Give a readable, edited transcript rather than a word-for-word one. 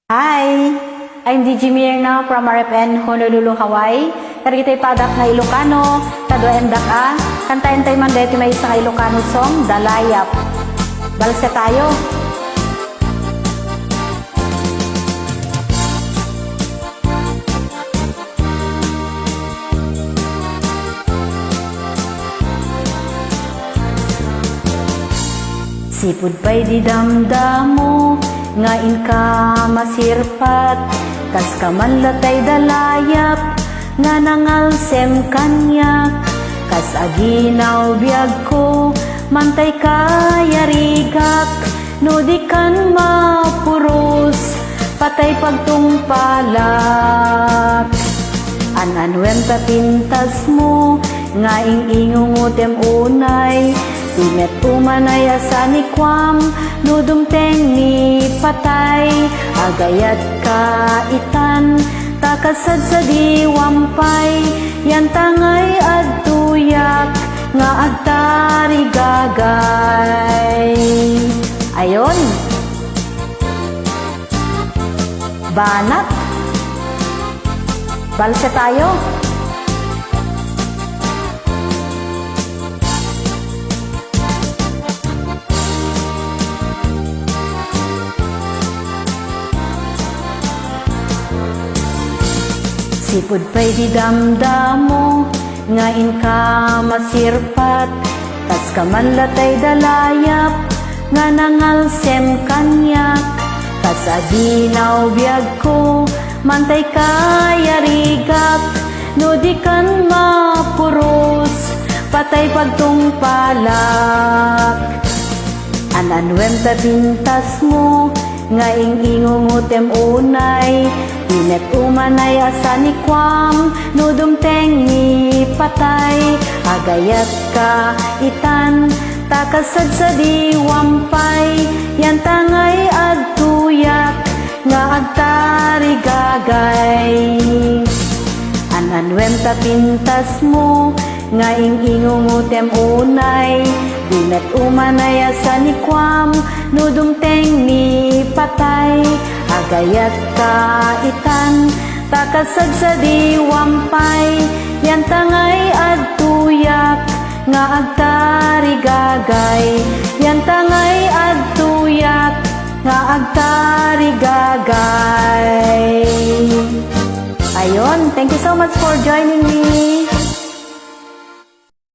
Hi! I'm DJ Mirna from RFN Honolulu, Hawaii. Kari kita'y padak na Ilocano, kaduendak kantayin tayo man dito may isang Ilocano song, Dalayap. Balse tayo! Sipud pa'y di damdamo, ngain ka masirpat, kas ka man latay dalayap, nga nangalsem kanyak, kas aginaw biyag ko, mantay kayarigak, no di kan mapuros, patay pagtungpalak. Ananwem ta pintas mo, nga ingungutem unay, Timet umanay asani kwam, nudumteng ni patay, agayat kaitan, takasad sa diwampay, yan tangay adtuyak, nga agtari gagay. Ayon, banat, balse tayo. Sipud pa'y di damdamo, ngain ka masirpat, tas ka man latay dalayap, nga nangalsem kanyak, tas adinaw biyag ko, mantay kayarigak, no di kan mapuros, patay pagtungpalak. Ananwem ta pintas mo, nga ingungutem unay, Tinet umanay asani kwam, nudumteng ni patay, agayat ka itan, takasad sa diwampay, yan tangay agtuyak, nga agtari gagay. Ananwem ta pintas mo, nga ingungutem unay, Tinet umanay asani kwam, nudumteng ni patay, agayat ka itan, takasad sa diwampay, yan tangay agtuyak, nga agtari gagay, yan tangay agtuyak, nga agtari gagay. Ayon, thank you so much for joining me.